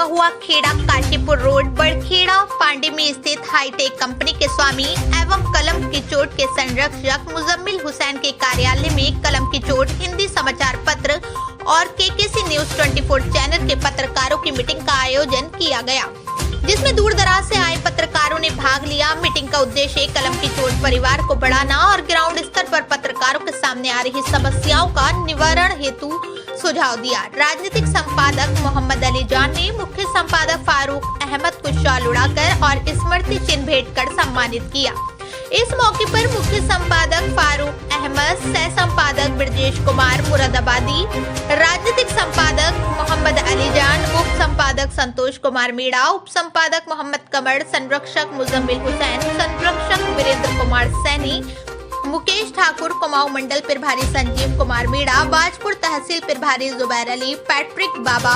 महुआ Kheda Kashipur road Barkheda Pandey में स्थित hi tech company के स्वामी एवं कलम की चोट के संरक्षक मुजम्मिल हुसैन के कार्यालय में कलम की चोट हिंदी समाचार पत्र और केकेसी न्यूज 24 चैनल के पत्रकारों की मीटिंग का आयोजन किया गया, जिसमें दूर दराज से आए पत्रकारों ने भाग लिया। मीटिंग का उद्देश्य कलम की चोट परिवार को बढ़ाना और ग्राउंड स्तर पर पत्रकारों के सामने आ रही समस्याओं का निवारण हेतु सुझाव दिया। राजनीतिक संपादक मोहम्मद अली जान ने मुख्य संपादक फारूक अहमद को शाल उड़ाकर और स्मृति चिन्ह भेंट कर सम्मानित किया। इस मौके पर मुख्य संपादक फारूक अहमद, सह संपादक ब्रजेश कुमार मुरादाबादी, राजनीतिक संपादक मोहम्मद अली जान, उप संपादक संतोष कुमार मीणा, उप संपादक मोहम्मद कमर, संरक्षक मुजम्मिल हुसैन, संरक्षक वीरेंद्र कुमार सैनी, मुकेश ठाकुर, कुमाऊं मंडल प्रभारी संजीव कुमार मीणा, बाजपुर तहसील प्रभारी जुबैर अली, पैट्रिक बाबा,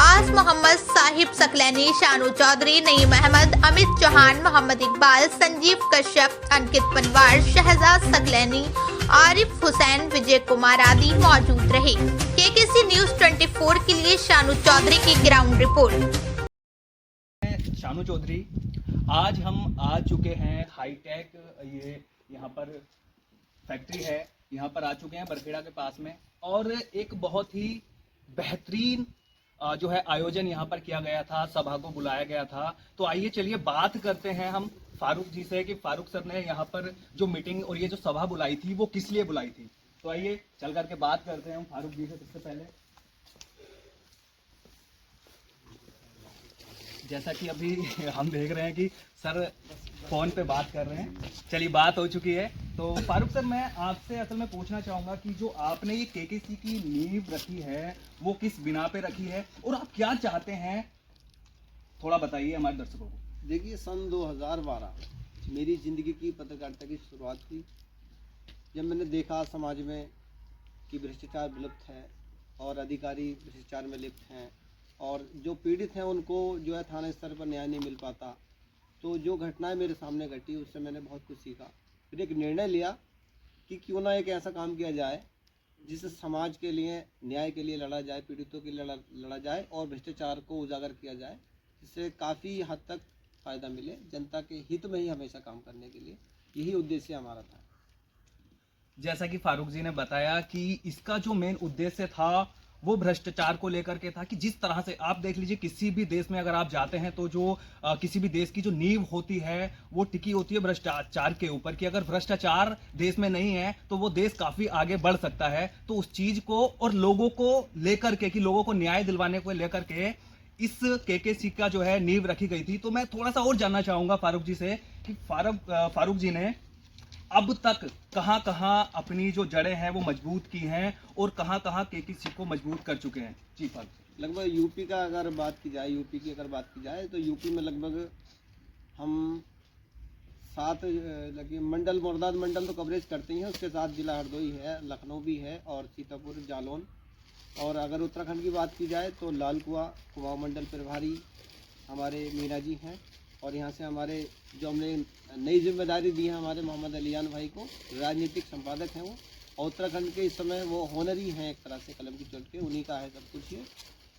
आस मोहम्मद, साहिब सकलैनी, शानू चौधरी, नईम अहमद, अमित चौहान, मोहम्मद इकबाल, संजीव कश्यप, अंकित पनवार, शहजाद सकलैनी, आरिफ हुसैन, विजय कुमार आदि मौजूद रहे। केकेसी न्यूज 24 के लिए शानू चौधरी की ग्राउंड रिपोर्ट। शानू चौधरी, आज हम आ चुके हैं हाईटेक, ये यहाँ पर फैक्ट्री है, यहाँ पर आ चुके हैं बरखेड़ा के पास में, और एक बहुत ही बेहतरीन जो है आयोजन यहाँ पर किया गया था, सभा को बुलाया गया था। तो आइए चलिए बात करते हैं हम फारूक जी से कि फारूक सर ने यहाँ पर जो मीटिंग और ये जो सभा बुलाई थी वो किस लिए बुलाई थी। तो आइए चल करके बात करते हैं हम फारूक जी से। सबसे पहले जैसा कि अभी हम देख रहे हैं कि सर फोन पे बात कर रहे हैं, चलिए बात हो चुकी है। तो फारूक सर, मैं आपसे असल में पूछना चाहूँगा कि जो आपने ये केकेसी की नींव रखी है वो किस बिना पे रखी है और आप क्या चाहते हैं, थोड़ा बताइए हमारे दर्शकों को। देखिए, सन 2012 मेरी ज़िंदगी की पत्रकारिता की शुरुआत हुई, जब मैंने देखा समाज में कि भ्रष्टाचार विलुप्त है और अधिकारी भ्रष्टाचार में लिप्त हैं और जो पीड़ित हैं उनको जो है थाना स्तर पर न्याय नहीं मिल पाता। तो जो घटनाएं मेरे सामने घटी उससे मैंने बहुत कुछ सीखा। फिर एक निर्णय लिया कि क्यों ना एक ऐसा काम किया जाए जिससे समाज के लिए, न्याय के लिए लड़ा जाए, पीड़ितों के लिए लड़ा जाए और भ्रष्टाचार को उजागर किया जाए, जिससे काफ़ी हद तक फ़ायदा मिले। जनता के हित में ही हमेशा काम करने के लिए यही उद्देश्य हमारा था। जैसा कि फारूक जी ने बताया कि इसका जो मेन उद्देश्य था वो भ्रष्टाचार को लेकर के था कि जिस तरह से आप देख लीजिए, किसी भी देश में अगर आप जाते हैं तो जो किसी भी देश की जो नींव होती है वो टिकी होती है भ्रष्टाचार के ऊपर, कि अगर भ्रष्टाचार देश में नहीं है तो वो देश काफी आगे बढ़ सकता है। तो उस चीज को और लोगों को लेकर के, कि लोगों को न्याय दिलवाने को लेकर के इस केकेसी का जो है नींव रखी गई थी। तो मैं थोड़ा सा और जानना चाहूंगा फारूक जी से कि फारूक जी ने अब तक कहां कहां अपनी जो जड़ें हैं वो मजबूत की हैं और कहां कहां केकेसी को मजबूत कर चुके हैं। जी फारूक। लगभग यूपी का अगर बात की जाए, तो यूपी में लगभग हम 7 मंडल, मुरादाबाद मंडल तो कवरेज करते ही हैं, उसके साथ जिला हरदोई है, लखनऊ भी है और सीतापुर, जालौन। और अगर उत्तराखंड की बात की जाए तो लाल कुआं, कुमाऊं मंडल प्रभारी हमारे मीणा जी हैं, और यहाँ से हमारे जो हमने नई जिम्मेदारी दी है हमारे मोहम्मद अली जान भाई को, राजनीतिक संपादक हैं वो, और उत्तराखंड के इस समय वो होनरी हैं एक तरह से कलम की चोट के, उन्हीं का है सब कुछ ये।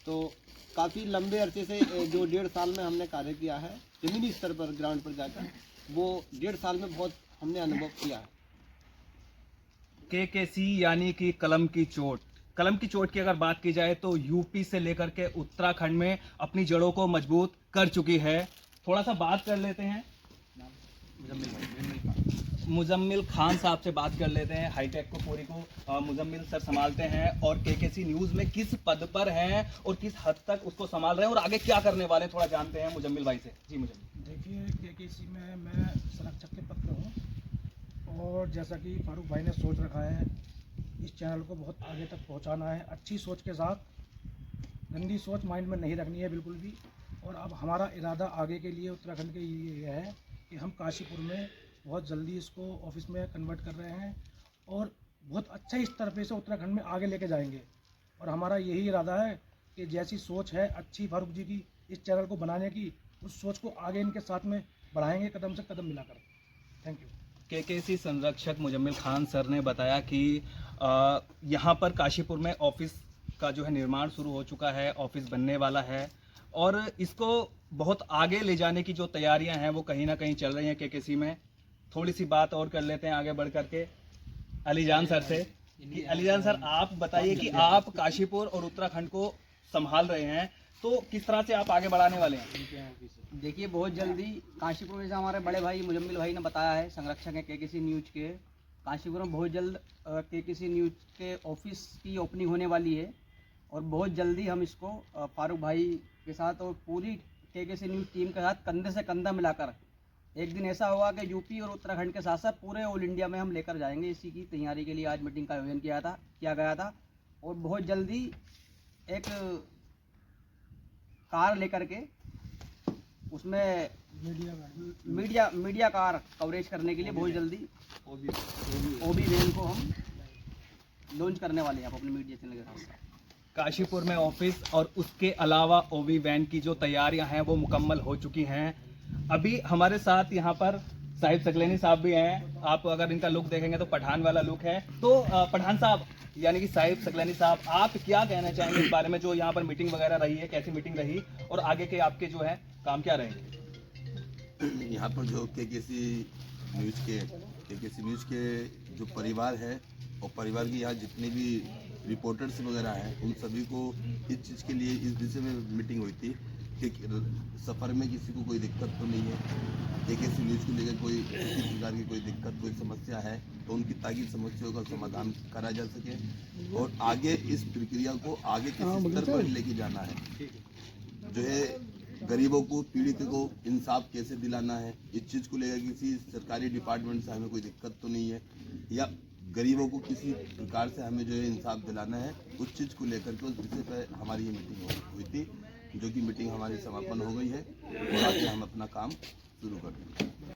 तो काफ़ी लंबे अरसे से जो 1.5 साल में हमने कार्य किया है ज़मीनी स्तर पर, ग्राउंड पर जाकर, वो 1.5 साल में बहुत हमने अनुभव किया है। केकेसी यानी कि कलम की चोट, कलम की चोट की अगर बात की जाए तो यूपी से लेकर के उत्तराखंड में अपनी जड़ों को मजबूत कर चुकी है। थोड़ा सा बात कर लेते हैं मुजम्मिल खान साहब से, बात कर लेते हैं। हाईटेक को पूरी को मुजम्मिल सर संभालते हैं और केकेसी न्यूज़ में किस पद पर हैं और किस हद तक उसको संभाल रहे हैं और आगे क्या करने वाले हैं, थोड़ा जानते हैं मुजम्मिल भाई से। जी मुजम्मिल। देखिए, केकेसी में मैं संरक्षक के पद पर हूँ और जैसा कि फारूक भाई ने सोच रखा है, इस चैनल को बहुत आगे तक पहुँचाना है, अच्छी सोच के साथ, गंदी सोच माइंड में नहीं रखनी है बिल्कुल भी। और अब हमारा इरादा आगे के लिए उत्तराखंड के लिए यह है कि हम काशीपुर में बहुत जल्दी इसको ऑफिस में कन्वर्ट कर रहे हैं और बहुत अच्छे स्तर पे से उत्तराखंड में आगे लेके जाएंगे। और हमारा यही इरादा है कि जैसी सोच है अच्छी फारूक जी की इस चैनल को बनाने की, उस सोच को आगे इनके साथ में बढ़ाएंगे, कदम से कदम मिलाकर। Thank you. केकेसी संरक्षक मुजम्मिल खान सर ने बताया कि यहाँ पर काशीपुर में ऑफिस का जो है निर्माण शुरू हो चुका है, ऑफिस बनने वाला है और इसको बहुत आगे ले जाने की जो तैयारियां हैं वो कहीं ना कहीं चल रही हैं केकेसी में। थोड़ी सी बात और कर लेते हैं आगे बढ़ करके अलीजान सर से कि अलीजान सर आप बताइए कि आप काशीपुर और उत्तराखंड को संभाल रहे हैं, तो किस तरह से आप आगे बढ़ाने वाले हैं? देखिए, बहुत जल्दी काशीपुर में, जैसे हमारे बड़े भाई मुजम्मिल भाई ने बताया है, संरक्षक है केकेसी न्यूज़ के, काशीपुर में बहुत जल्द केकेसी न्यूज़ के ऑफिस की ओपनिंग होने वाली है और बहुत जल्दी हम इसको फारूक भाई के साथ और पूरी केकेसी न्यूज़ टीम के साथ कंधे से कंधा मिलाकर एक दिन ऐसा होगा कि यूपी और उत्तराखंड के साथ साथ पूरे ऑल इंडिया में हम लेकर जाएंगे। इसी की तैयारी के लिए आज मीटिंग का आयोजन किया गया था और बहुत जल्दी एक कार लेकर के उसमें मीडिया कार कवरेज करने के लिए बहुत जल्दी ओबी वैन को हम लॉन्च करने वाले हैं अपने मीडिया चैनल के साथ। काशीपुर में ऑफिस और उसके अलावा ओबी वैन की जो तैयारियां हैं वो मुकम्मल हो चुकी हैं। अभी हमारे साथ यहाँ पर साहिब सकलैनी साहब भी हैं। आप अगर इनका लुक देखेंगे तो पठान वाला लुक है। तो पठान साहब यानी कि साहिब सकलैनी साहब, आप क्या कहना चाहेंगे इस बारे में, जो यहाँ पर मीटिंग वगैरह रही है, कैसी मीटिंग रही और आगे के आपके जो है काम क्या रहेंगे? यहाँ पर जो केकेसी न्यूज़ के जो परिवार है और परिवार की यहाँ जितने भी रिपोर्टर्स वगैरह हैं, उन सभी को इस चीज़ के लिए इस विषय में मीटिंग हुई थी कि सफ़र में किसी को कोई दिक्कत तो नहीं है, केकेसी न्यूज़ को लेकर कोई किसी प्रकार की कोई दिक्कत कोई समस्या है तो उनकी ताकि समस्याओं का समाधान करा जा सके और आगे इस प्रक्रिया को आगे किसी स्तर पर लेके जाना है। जो है गरीबों को, पीड़ित को इंसाफ कैसे दिलाना है, इस चीज़ को लेकर किसी सरकारी डिपार्टमेंट से हमें कोई दिक्कत तो नहीं है, या गरीबों को किसी प्रकार से हमें जो है इंसाफ दिलाना है, उस चीज़ को लेकर के उस विषय पर हमारी ये मीटिंग हुई थी, जो कि मीटिंग हमारी समापन हो गई है और आगे हम अपना काम शुरू कर देंगे।